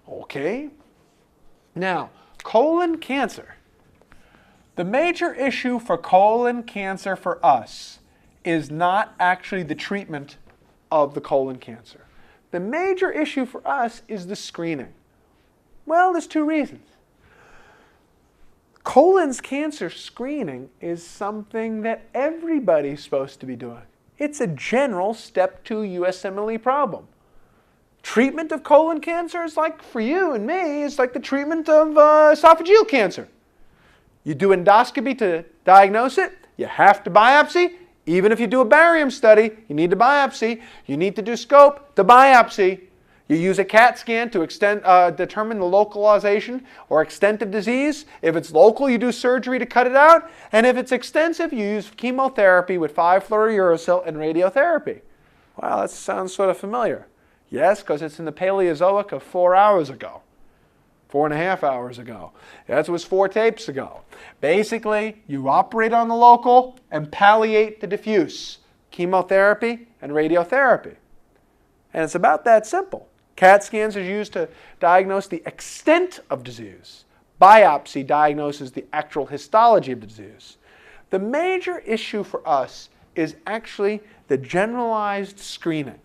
Okay? Now, colon cancer. The major issue for colon cancer for us is not actually the treatment of the colon cancer. The major issue for us is the screening. Well, there's two reasons. Colon cancer screening is something that everybody's supposed to be doing. It's a general step 2 USMLE problem. Treatment of colon cancer is like, for you and me, is like the treatment of esophageal cancer. You do endoscopy to diagnose it. You have to biopsy. Even if you do a barium study, you need to biopsy. You need to do scope to biopsy. You use a CAT scan to determine the localization or extent of disease. If it's local, you do surgery to cut it out. And if it's extensive, you use chemotherapy with 5-fluorouracil and radiotherapy. Wow, that sounds sort of familiar. Yes, because it's in the Paleozoic of 4 hours ago. 4.5 hours ago. That was 4 tapes ago. Basically, you operate on the local and palliate the diffuse. Chemotherapy and radiotherapy. And it's about that simple. CAT scans are used to diagnose the extent of disease. Biopsy diagnoses the actual histology of the disease. The major issue for us is actually the generalized screening.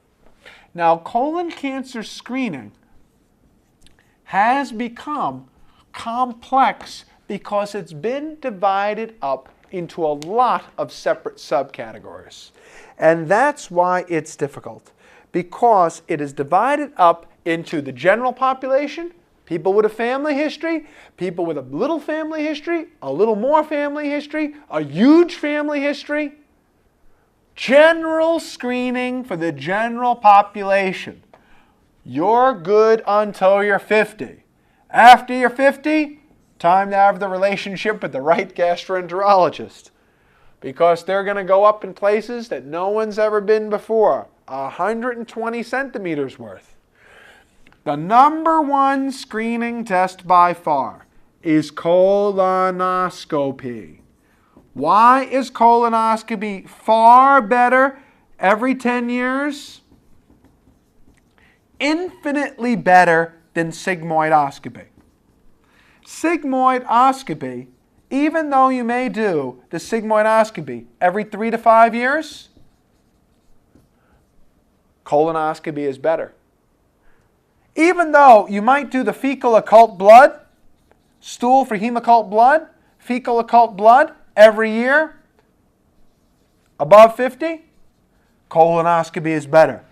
Now, colon cancer screening has become complex because it's been divided up into a lot of separate subcategories. And that's why it's difficult. Because it is divided up into the general population, people with a family history, people with a little family history, a little more family history, a huge family history. General screening for the general population. You're good until you're 50. After you're 50, time to have the relationship with the right gastroenterologist. Because they're going to go up in places that no one's ever been before. 120 centimeters worth. The number one screening test by far is colonoscopy. Why is colonoscopy far better every 10 years? Infinitely better than sigmoidoscopy. Sigmoidoscopy, even though you may do the sigmoidoscopy every 3 to 5 years, colonoscopy is better. Even though you might do the fecal occult blood, stool for hemoccult blood, fecal occult blood every year, above 50, colonoscopy is better.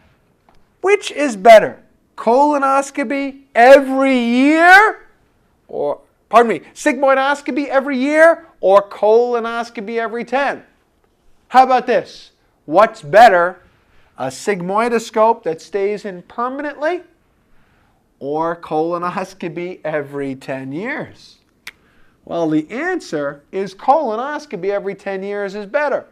Which is better? Colonoscopy every year? Or, pardon me, sigmoidoscopy every year or colonoscopy every 10? How about this? What's better? A sigmoidoscope that stays in permanently or colonoscopy every 10 years? Well, the answer is colonoscopy every 10 years is better.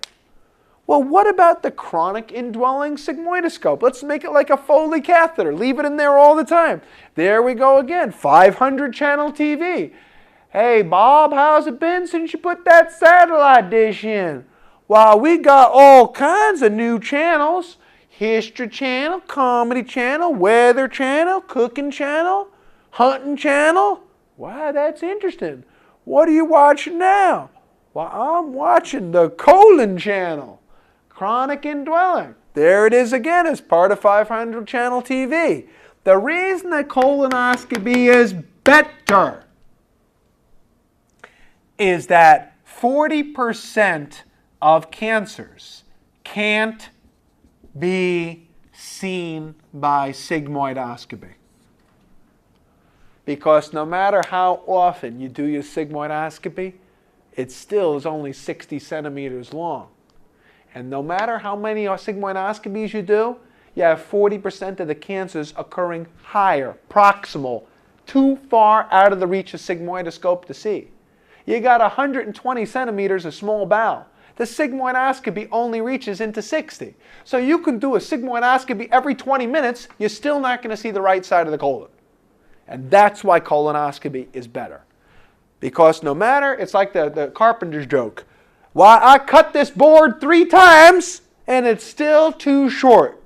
Well, what about the chronic indwelling sigmoidoscope? Let's make it like a Foley catheter. Leave it in there all the time. There we go again, 500 channel TV. Hey, Bob, how's it been since you put that satellite dish in? Well, we got all kinds of new channels. History Channel, Comedy Channel, Weather Channel, Cooking Channel, Hunting Channel. Wow, that's interesting. What are you watching now? Well, I'm watching the colon channel. Chronic indwelling. There it is again as part of 500 channel TV. The reason that colonoscopy is better is that 40% of cancers can't be seen by sigmoidoscopy. Because no matter how often you do your sigmoidoscopy, it still is only 60 centimeters long. And no matter how many sigmoidoscopies you do, you have 40% of the cancers occurring higher, proximal, too far out of the reach of sigmoidoscope to see. You got 120 centimeters of small bowel. The sigmoidoscopy only reaches into 60. So you can do a sigmoidoscopy every 20 minutes, you're still not going to see the right side of the colon. And that's why colonoscopy is better. Because no matter, it's like the carpenter's joke. Why, I cut this board 3 times and it's still too short.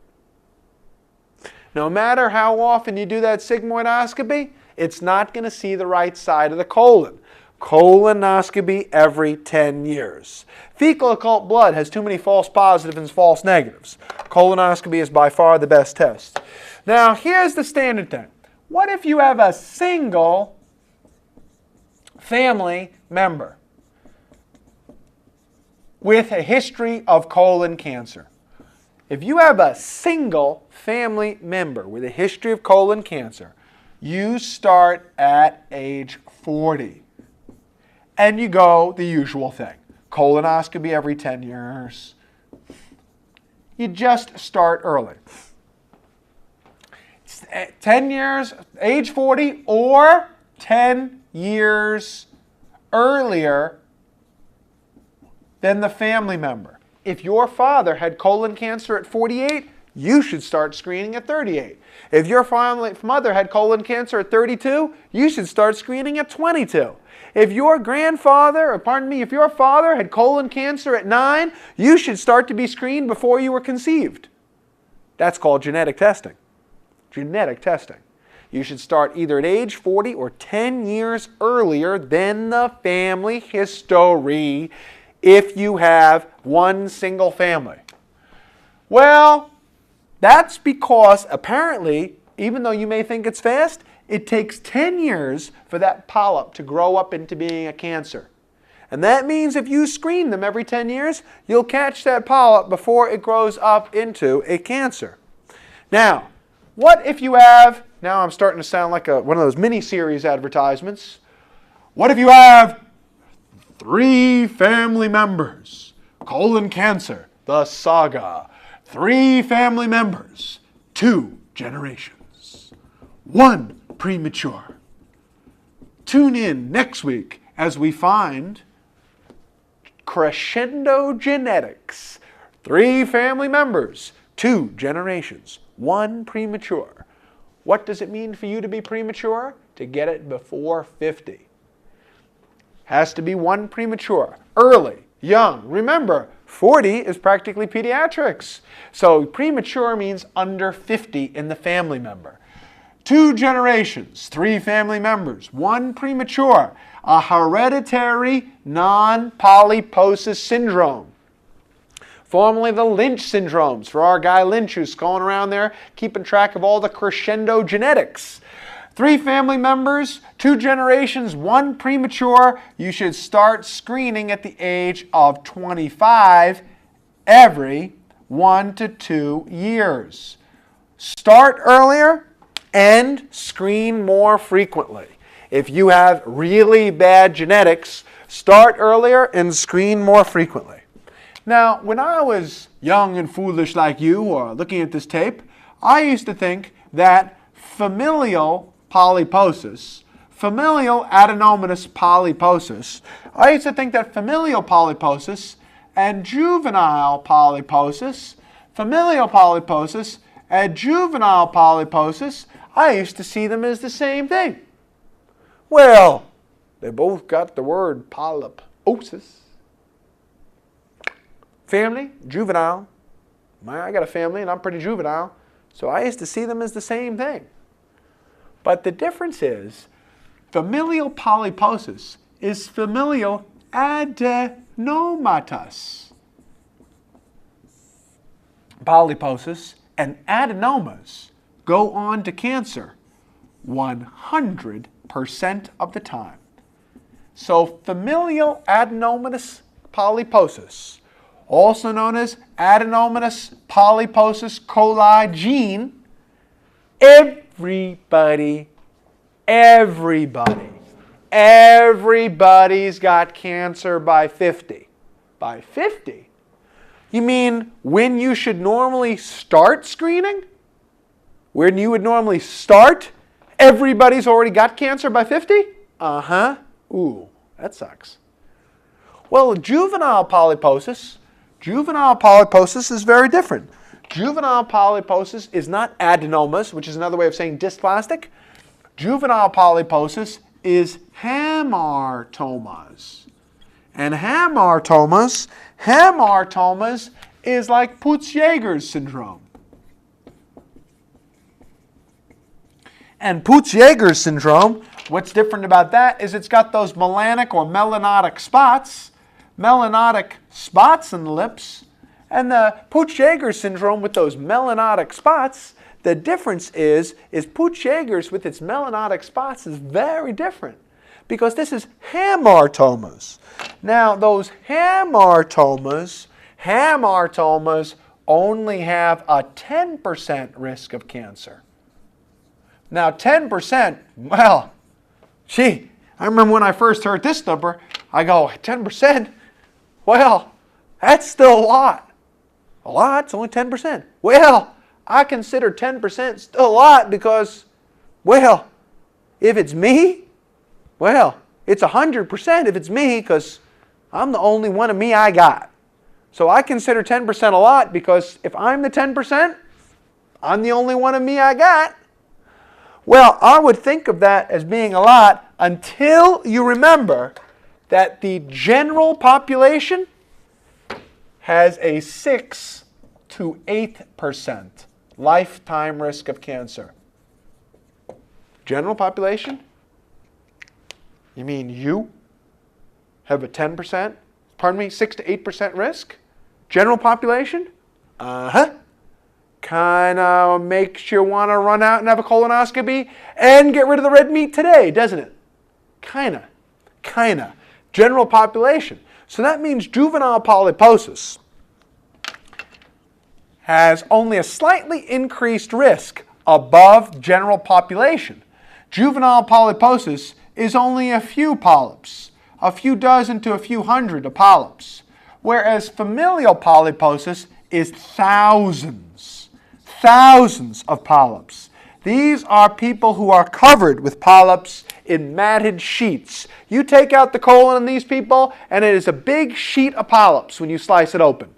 No matter how often you do that sigmoidoscopy, It's not going to see the right side of the colon. Colonoscopy every 10 years. Fecal occult blood has too many false positives and false negatives. Colonoscopy is by far the best test. Now, here's the standard thing. What if you have a single family member with a history of colon cancer? If you have a single family member with a history of colon cancer, you start at age 40. And you go the usual thing. Colonoscopy every 10 years. You just start early. 10 years, age 40, or 10 years earlier than the family member. If your father had colon cancer at 48, you should start screening at 38. If your mother had colon cancer at 32, you should start screening at 22. If your if your father had colon cancer at 9, you should start to be screened before you were conceived. That's called genetic testing. Genetic testing. You should start either at age 40 or 10 years earlier than the family history if you have one single family. Well, that's because apparently, even though you may think it's fast, it takes 10 years for that polyp to grow up into being a cancer. And that means if you screen them every 10 years, you'll catch that polyp before it grows up into a cancer. Now, what if you have, now I'm starting to sound like one of those mini-series advertisements. What if you have 3 family members, colon cancer, the saga. 3 family members, 2 generations, 1 premature. Tune in next week as we find crescendo genetics. 3 family members, 2 generations, 1 premature. What does it mean for you to be premature? To get it before 50. Has to be 1 premature, early, young. Remember, 40 is practically pediatrics. So premature means under 50 in the family member. 2 generations, 3 family members, 1 premature, a hereditary non-polyposis syndrome. Formerly the Lynch syndromes, for our guy Lynch who's going around there keeping track of all the crescendo genetics. 3 family members, 2 generations, 1 premature. You should start screening at the age of 25 every 1 to 2 years. Start earlier and screen more frequently. If you have really bad genetics, start earlier and screen more frequently. Now, when I was young and foolish like you, or looking at this tape, I used to think that familial polyposis, familial adenomatous polyposis, I used to think that familial polyposis and juvenile polyposis, familial polyposis and juvenile polyposis, I used to see them as the same thing. Well, they both got the word polyposis. Family, juvenile. I got a family and I'm pretty juvenile, so I used to see them as the same thing. But the difference is, familial polyposis is familial adenomatous polyposis, and adenomas go on to cancer 100% of the time. So familial adenomatous polyposis, also known as adenomatous polyposis coli gene, everybody's got cancer by 50. By 50? You mean when you should normally start screening? When you would normally start, everybody's already got cancer by 50? Uh-huh. Ooh, that sucks. Well, juvenile polyposis is very different. Juvenile polyposis is not adenomas, which is another way of saying dysplastic. Juvenile polyposis is hamartomas. And hamartomas is like Peutz-Jeghers syndrome. And Peutz-Jeghers syndrome, what's different about that is it's got those melanic or melanotic spots in the lips. And the Peutz-Jeghers syndrome with those melanotic spots, the difference is Peutz-Jeghers with its melanotic spots is very different because this is hamartomas. Now, those hamartomas only have a 10% risk of cancer. Now, 10%, well, gee, I remember when I first heard this number, I go, 10%? Well, that's still a lot. A lot? It's only 10%. Well, I consider 10% still a lot because, well, if it's me, well, it's 100% if it's me because I'm the only one of me I got. So I consider 10% a lot because if I'm the 10%, I'm the only one of me I got. Well, I would think of that as being a lot until you remember that the general population has a 6 to 8% lifetime risk of cancer. General population? You mean you have a 10%, 6 to 8% risk? General population? Uh-huh. Kind of makes you want to run out and have a colonoscopy and get rid of the red meat today, doesn't it? Kind of. General population. So that means juvenile polyposis has only a slightly increased risk above general population. Juvenile polyposis is only a few polyps, a few dozen to a few hundred of polyps, whereas familial polyposis is thousands of polyps. These are people who are covered with polyps in matted sheets. You take out the colon in these people, and it is a big sheet of polyps when you slice it open.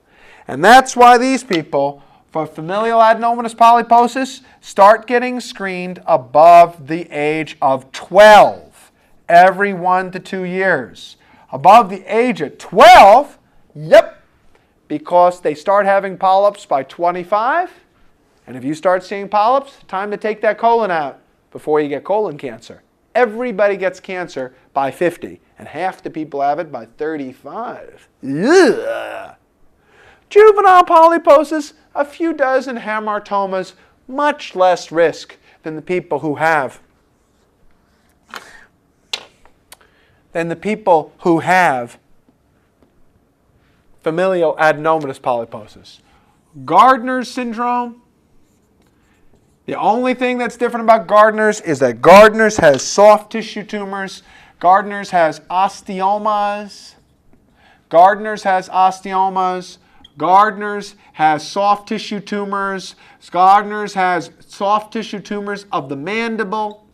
And that's why these people, for familial adenomatous polyposis, start getting screened above the age of 12, every 1 to 2 years. Above the age of 12, yep, because they start having polyps by 25. And if you start seeing polyps, time to take that colon out before you get colon cancer. Everybody gets cancer by 50, and half the people have it by 35. Ugh. Juvenile polyposis, a few dozen hamartomas, much less risk than the people who have familial adenomatous polyposis. Gardner's syndrome. The only thing that's different about Gardner's is that Gardner's has soft tissue tumors. Gardner's has osteomas. Gardner's has soft tissue tumors. Gardner's has soft tissue tumors of the mandible.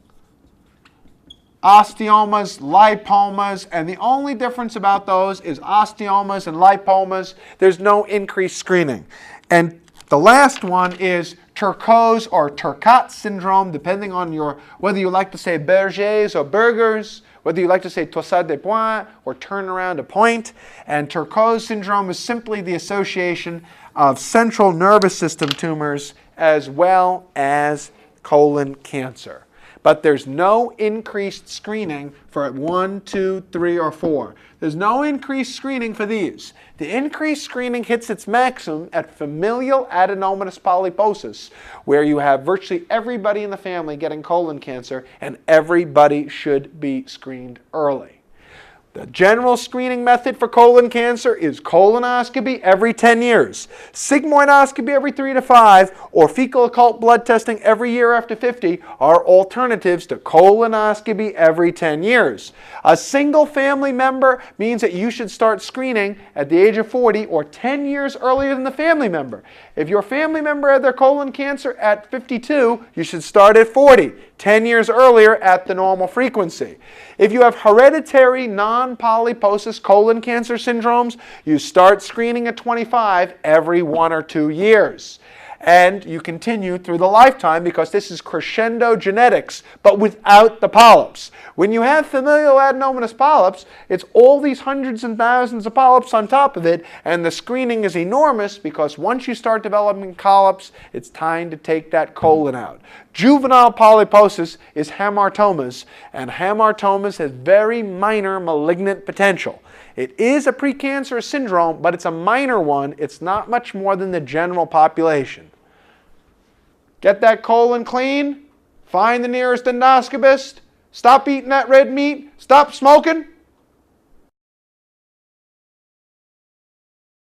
Osteomas, lipomas, and the only difference about those is osteomas and lipomas, there's no increased screening. And the last one is Turcot's or Turcot syndrome, depending on whether you like to say Bergers or Burgers, whether you like to say torsade de pointe or turn around a point. And Turcot's syndrome is simply the association of central nervous system tumors as well as colon cancer. But there's no increased screening for 1, 2, 3, or 4. There's no increased screening for these. The increased screening hits its maximum at familial adenomatous polyposis, where you have virtually everybody in the family getting colon cancer, and everybody should be screened early. The general screening method for colon cancer is colonoscopy every 10 years, sigmoidoscopy every 3 to 5, or fecal occult blood testing every year after 50 are alternatives to colonoscopy every 10 years. A single family member means that you should start screening at the age of 40 or 10 years earlier than the family member. If your family member had their colon cancer at 52, you should start at 40, 10 years earlier at the normal frequency. If you have hereditary non-polyposis colon cancer syndromes, you start screening at 25 every 1 or 2 years. And you continue through the lifetime because this is crescendo genetics, but without the polyps. When you have familial adenomatous polyps, it's all these hundreds and thousands of polyps on top of it, and the screening is enormous because once you start developing polyps, it's time to take that colon out. Juvenile polyposis is hamartomas, and hamartomas has very minor malignant potential. It is a precancerous syndrome, but it's a minor one. It's not much more than the general population. Get that colon clean, find the nearest endoscopist, stop eating that red meat, stop smoking,